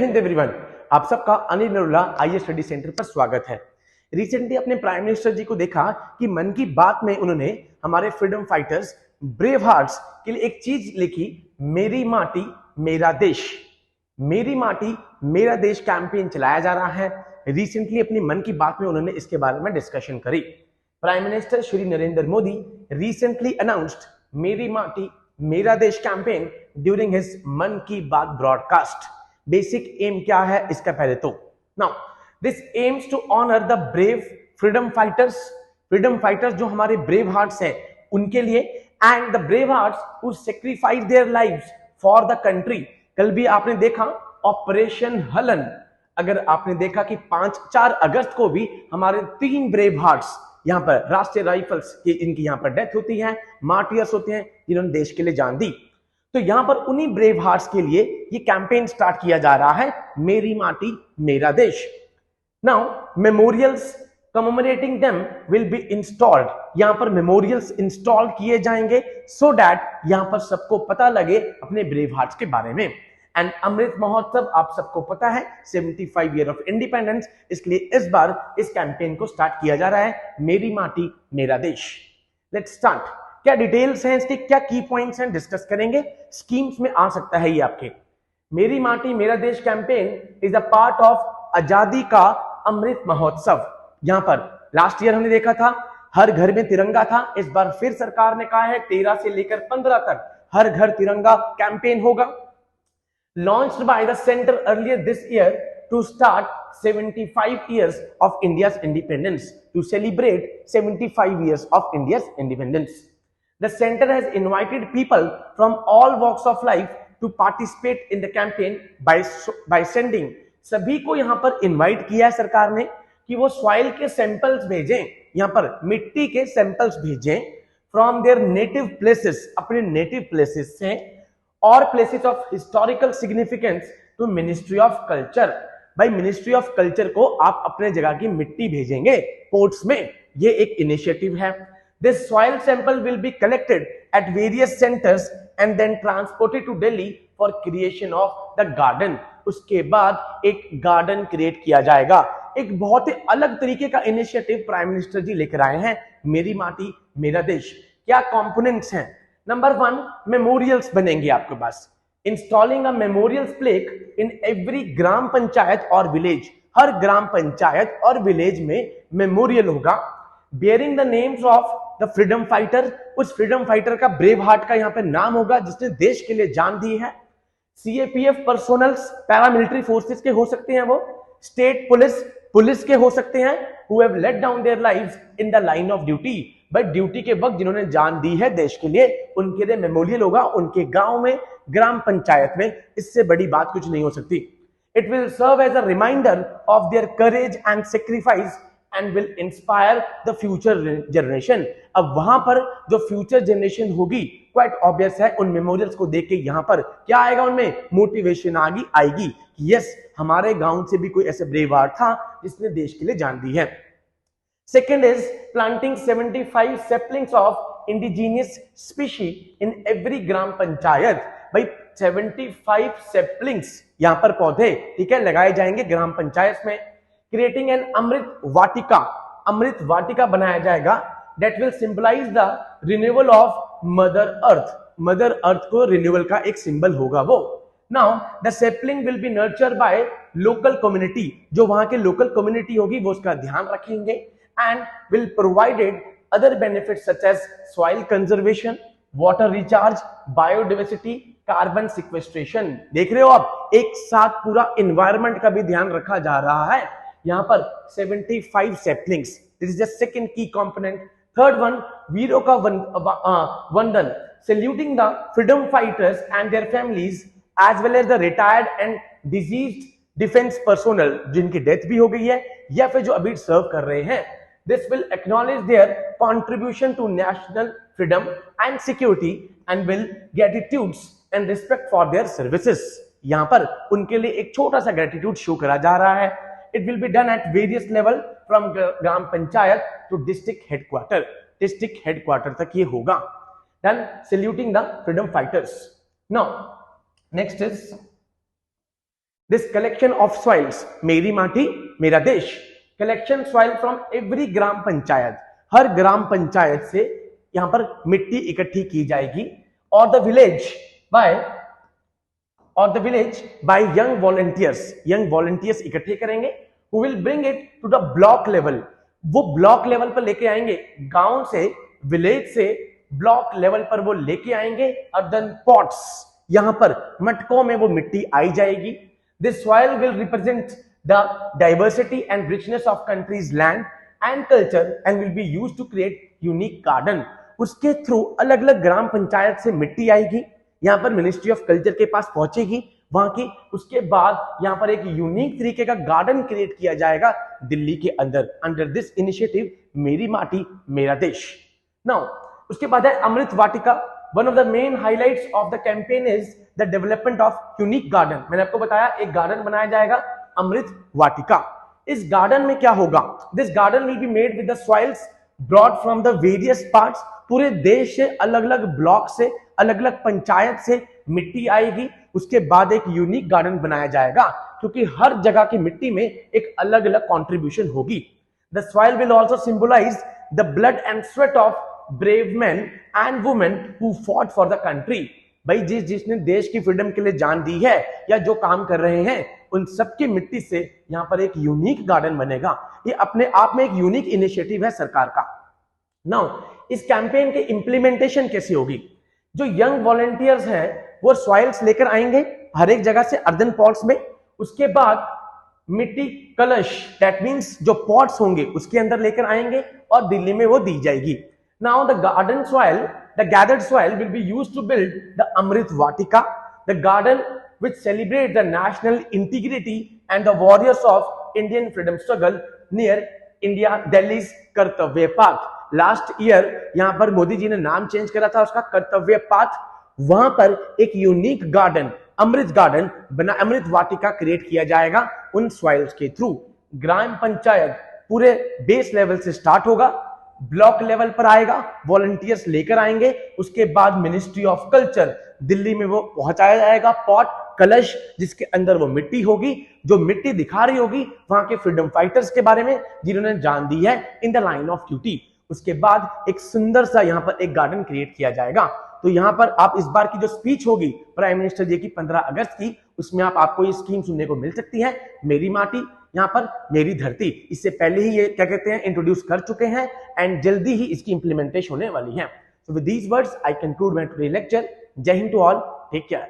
Hind everyone, आप सबका Anil Narula IAS study centre पर स्वागत है। रिसेंटली अपने प्राइम मिनिस्टर जी को देखा कि मन की बात में उन्होंने हमारे फ्रीडम फाइटर्स ब्रेव हार्ट्स के लिए एक चीज लिखी, मेरी माटी मेरा देश। मेरी माटी मेरा देश कैंपेन चलाया जा रहा है। रिसेंटली अपनी मन की बात में उन्होंने इसके बारे में डिस्कशन करी। Prime minister Shri Narendra Modi recently announced मेरी माटी मेरा देश कैंपेन ड्यूरिंग हिज मन की बात ब्रॉडकास्ट। बेसिक एम क्या है इसका पहले तो now this aims to honour the brave freedom fighters जो हमारे ब्रेव हार्ट्स हैं उनके लिए, and the brave hearts who sacrifice their lives for the country. कल भी आपने देखा ऑपरेशन हलन, अगर आपने देखा कि 4 अगस्त को भी हमारे 3 ब्रेव हार्ट्स यहां पर राष्ट्रीय राइफल्स की इनकी यहां पर डेथ होती है, मार्टियर्स होते हैं जिन्होंने देश के लिए जान दी। तो यहां पर उन्हीं ब्रेव हार्ट्स के लिए ये कैंपेन स्टार्ट किया जा रहा है, मेरी माटी मेरा देश। Now memorials commemorating them will be installed. यहां पर मेमोरियल्स इंस्टॉल किए जाएंगे सो दैट यहां पर सबको पता लगे अपने ब्रेव हार्ट्स के बारे में। एंड अमृत महोत्सव आप सबको पता है 75 ईयर ऑफ इंडिपेंडेंस, इसलिए इस बार इस कैंपेन को स्टार्ट किया जा रहा है, मेरी माटी मेरा देश। Let's start. क्या डिटेल्स हैं इसके, क्या की पॉइंट्स हैं, डिस्कस करेंगे। स्कीम्स में आ सकता है ये आपके। मेरी माटी मेरा देश campaign is a part of आजादी का अमृत महोत्सव। यहां पर लास्ट ईयर हमने देखा था हर घर में तिरंगा था, इस बार फिर सरकार ने कहा है 13 से लेकर 15 तक हर घर तिरंगा कैंपेन होगा। Launched by the centre earlier this year to start 75 years of India's independence, to celebrate 75 years of India's independence. The center has invited people from all walks of life to participate in the campaign by sending, सभी को यहां पर invite किया है सरकार ने कि वो सॉइल के सैंपल्स भेजें, यहां पर मिट्टी के सैंपल्स भेजें फ्रॉम देयर नेटिव प्लेसेस, अपने नेटिव प्लेसेस से, और places of historical significance to ministry of culture. भाई मिनिस्ट्री ऑफ कल्चर को आप अपने जगह की मिट्टी भेजेंगे पोर्ट्स में, ये एक इनिशिएटिव है। This soil sample will be collected at various centres and then transported to Delhi for creation of the garden. उसके बाद एक गार्डन क्रिएट किया जाएगा। एक बहुत ही अलग तरीके का इनिशिएटिव प्राइम मिनिस्टर जी लेकर आए हैं, मेरी माटी मेरा देश। क्या कंपोनेंट्स हैं? नंबर 1, मेमोरियल्स बनेंगे आपके पास। Installing a memorials plaque in every gram panchayat और विलेज, हर ग्राम पंचायत और विलेज में मेमोरियल होगा। Bearing the names of the freedom fighter, उस फ्रीडम फाइटर का ब्रेव हार्ट का यहाँ पे नाम होगा जिसने देश के लिए जान दी है। सीएपीएफ पर्सोनल्स, पैरामिलिट्री फोर्सेस के हो सकते हैं वो, स्टेट पुलिस के हो सकते हैं, who have let down their lives in the line of duty, but duty के वक्त जिन्होंने जान दी है देश के लिए, उनके लिए मेमोरियल होगा उनके गांव में, ग्राम पंचायत में। इससे बड़ी बात कुछ नहीं हो सकती। It will serve as a reminder of their courage and sacrifice and will inspire the future generation. अब वहां पर जो फ्यूचर जनरेशन होगी, क्वाइट ऑब्वियस है, उन मेमोरियल्स को देख के यहां पर क्या आएगा, उनमें मोटिवेशन आएगी। यस, हमारे गांव से भी कोई ऐसे ब्रेव हार्ट था जिसने देश के लिए जान दी है। Second is planting 75 saplings of indigenous species in every gram panchayat। भाई 75 saplings यहां पर पौधे, ठीक है, लगाए जाएंगे ग्राम पंचायत में। Creating an अमृत वाटिका बनाया जाएगा that will symbolize the renewal of mother earth। Mother earth को रिन्यूअल का एक सिंबल होगा वो। Now the sapling will be nurtured by local community, जो वहां के लोकल कम्युनिटी होगी वो उसका ध्यान रखेंगे, and will provided other benefits such as soil conservation, water recharge, biodiversity, carbon sequestration। देख रहे हो आप, एक साथ पूरा environment का भी ध्यान रखा जा रहा है यहां पर। 75 saplings, this is the second key component। Third one, वीरों का वंदन, saluting the freedom fighters and their families as well as the retired and deceased defence personnel जिनकी डेथ भी हो गई है या फिर जो अभी सर्व कर रहे हैं। This will acknowledge their contribution to national freedom and security and will gratitudes and respect for their services। यहां पर उनके लिए एक छोटा सा ग्रेटिट्यूड शो करा जा रहा है। It will be done at various level from gram panchayat to district headquarter तक ये होगा। Then saluting the freedom fighters। Now next is this collection of soils, मेरी माटी मेरा देश, collection soil from every gram panchayat, हर ग्राम पंचायत से यहां पर मिट्टी इकट्ठी की जाएगी, और the village by young volunteers इकट्ठे करेंगे, who will bring it to the block level, वो ब्लॉक लेवल पर लेके आएंगे, गांव से विलेज से ब्लॉक लेवल पर वो लेके आएंगे, अर्दन पॉट्स, यहां पर मटकों में वो मिट्टी आई जाएगी। This soil will represent the diversity and richness of country's land and culture and will be used to create unique garden. उसके थ्रू अलग अलग ग्राम पंचायत से मिट्टी आएगी, यहां पर मिनिस्ट्री ऑफ कल्चर के पास पहुंचेगी वहां की, उसके बाद यहां पर एक यूनिक तरीके का गार्डन क्रिएट किया जाएगा दिल्ली के अंदर, अंडर दिस इनिशिएटिव मेरी माटी मेरा देश। नाउ उसके बाद है Amrit Vatika. One of the main highlights of the campaign is the development of unique garden. मैंने आपको बताया एक गार्डन बनाया जाएगा अमृत वाटिका। इस गार्डन में क्या होगा, this garden will be made with the soils brought from the various parts, पूरे देश से अलग अलग ब्लॉक से अलग अलग पंचायत से मिट्टी आएगी, उसके बाद एक यूनिक गार्डन बनाया जाएगा, क्योंकि हर जगह की मिट्टी में एक अलग अलग कंट्रीब्यूशन होगी। The soil will also symbolise the blood and sweat of brave men and women who fought for the country. भाई जिसने देश की फ्रीडम के लिए जान दी है या जो काम कर रहे हैं, उन सबकी मिट्टी से यहां पर एक यूनिक गार्डन बनेगा। ये अपने आप में एक यूनिक इनिशिएटिव है सरकार का। नाउ इस कैंपेन के इंप्लीमेंटेशन कैसी होगी, जो यंग वॉलंटियर्स हैं वो सॉइल्स लेकर आएंगे हर एक जगह से अर्दन पॉट्स में, उसके बाद मिट्टी कलश, दैट मींस जो पॉट्स होंगे उसके अंदर लेकर आएंगे और दिल्ली में वो दी जाएगी। Now the garden soil, the gathered soil will be used to build the Amrit Vatika, the garden which celebrates the national integrity and the warriors of Indian freedom struggle near India, Delhi's कर्तव्य path. Last year यहां पर मोदी जी ने नाम change करा था उसका कर्तव्य path, वहां पर एक यूनिक गार्डन अमृत गार्डन बना, अमृत वाटिका क्रिएट किया जाएगा उन सॉइल्स के थ्रू। ग्राम पंचायत पूरे बेस लेवल से स्टार्ट होगा, ब्लॉक लेवल पर आएगा, वॉलंटियर्स लेकर आएंगे, उसके बाद मिनिस्ट्री ऑफ कल्चर दिल्ली में वो पहुंचाया जाएगा, पॉट कलश जिसके अंदर वो मिट्टी होगी, जो मिट्टी दिखा रही होगी वहां के फ्रीडम फाइटर्स के बारे में जिन्होंने जान दी है in the line of duty. उसके बाद एक सुंदर सा यहाँ पर एक गार्डन क्रिएट किया जाएगा। तो यहाँ पर आप इस बार की जो स्पीच होगी प्राइम मिनिस्टर जी की 15 अगस्त की, उसमें आपको ये स्कीम सुनने को मिल सकती है, मेरी माटी यहाँ पर मेरी धरती। इससे पहले ही ये क्या कहते हैं इंट्रोड्यूस कर चुके हैं एंड जल्दी ही इसकी इंप्लीमेंटेशन होने वाली है। So with these words I conclude my today lecture. Jai Hind to all, take care.